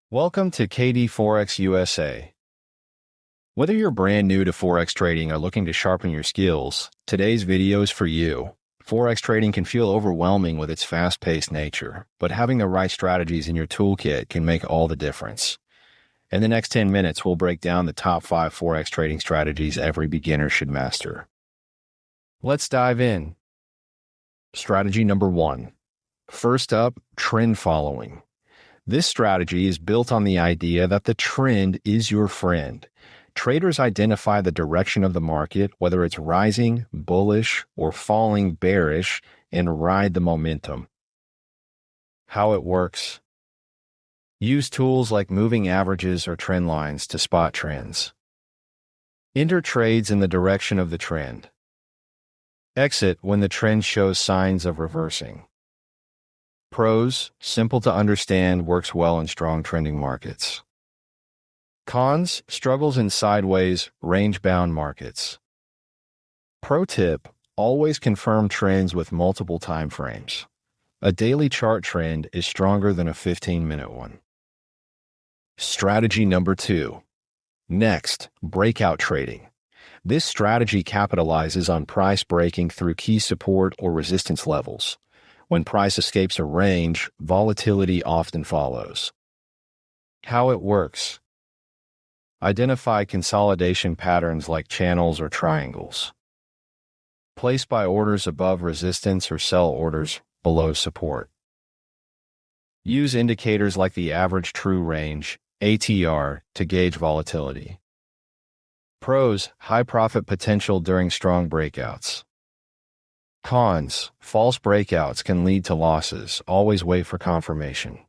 Welcome to KD Forex USA. Whether you're brand new to Forex trading or looking to sharpen your skills, today's video is for you. Forex trading can feel overwhelming with its fast-paced nature, but having the right strategies in your toolkit can make all the difference. In the next 10 minutes, we'll break down the top 5 Forex trading strategies every beginner should master. Let's dive in. Strategy number 1. First up, trend following. This strategy is built on the idea that the trend is your friend. Traders identify the direction of the market, whether it's rising, bullish, or falling bearish, and ride the momentum. How it works. Use tools like moving averages or trend lines to spot trends. Enter trades in the direction of the trend. Exit when the trend shows signs of reversing. Pros, simple to understand, works well in strong trending markets. Cons, struggles in sideways, range-bound markets. Pro tip, always confirm trends with multiple time frames. A daily chart trend is stronger than a 15-minute one. Strategy number 2. Next, breakout trading. This strategy capitalizes on price breaking through key support or resistance levels. When price escapes a range, volatility often follows. How it works. Identify consolidation patterns like channels or triangles. Place buy orders above resistance or sell orders below support. Use indicators like the average true range, ATR, to gauge volatility. Pros, high profit potential during strong breakouts. Cons, false breakouts can lead to losses. Always wait for confirmation.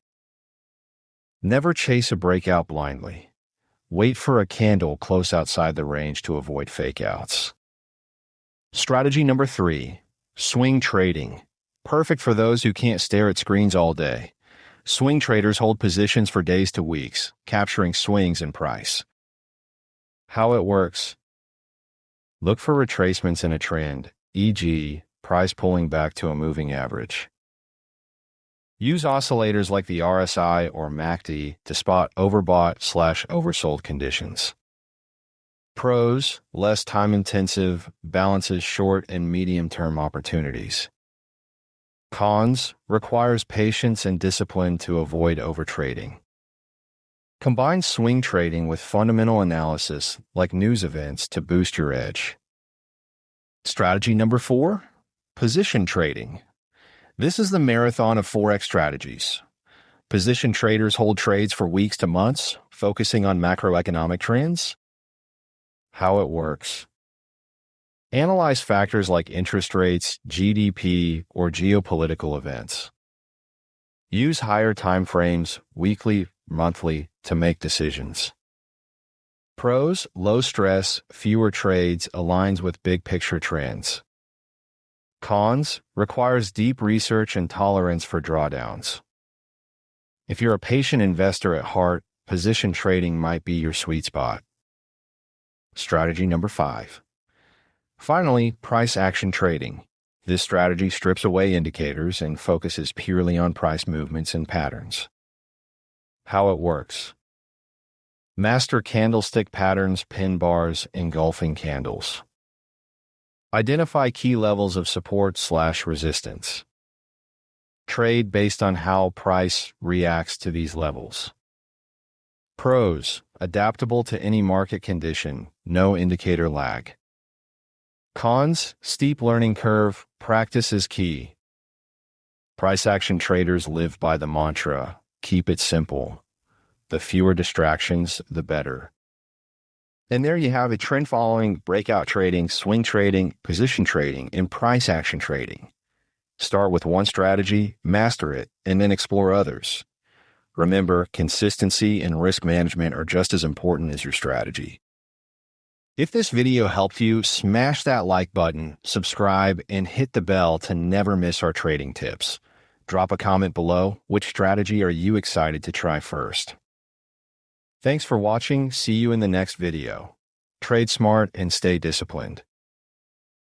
Never chase a breakout blindly. Wait for a candle close outside the range to avoid fakeouts. Strategy number 3. Swing trading. Perfect for those who can't stare at screens all day. Swing traders hold positions for days to weeks, capturing swings in price. How it works. Look for retracements in a trend, e.g., price pulling back to a moving average. Use oscillators like the RSI or MACD to spot overbought/oversold conditions. Pros, less time-intensive, balances short and medium-term opportunities. Cons, requires patience and discipline to avoid overtrading. Combine swing trading with fundamental analysis like news events to boost your edge. Strategy number 4. Position trading. This is the marathon of Forex strategies. Position traders hold trades for weeks to months, focusing on macroeconomic trends. How it works. Analyze factors like interest rates, GDP, or geopolitical events. Use higher time frames, weekly, monthly, to make decisions. Pros, low stress, fewer trades, aligns with big picture trends. Cons, requires deep research and tolerance for drawdowns. If you're a patient investor at heart, position trading might be your sweet spot. Strategy number 5. Finally, price action trading. This strategy strips away indicators and focuses purely on price movements and patterns. How it works. Master candlestick patterns, pin bars, engulfing candles. Identify key levels of support/resistance. Trade based on how price reacts to these levels. Pros, adaptable to any market condition, no indicator lag. Cons, steep learning curve, practice is key. Price action traders live by the mantra, keep it simple. The fewer distractions, the better. And there you have it, trend following, breakout trading, swing trading, position trading, and price action trading. Start with one strategy, master it, and then explore others. Remember, consistency and risk management are just as important as your strategy. If this video helped you, smash that like button, subscribe, and hit the bell to never miss our trading tips. Drop a comment below. Which strategy are you excited to try first? Thanks for watching. See you in the next video. Trade smart and stay disciplined.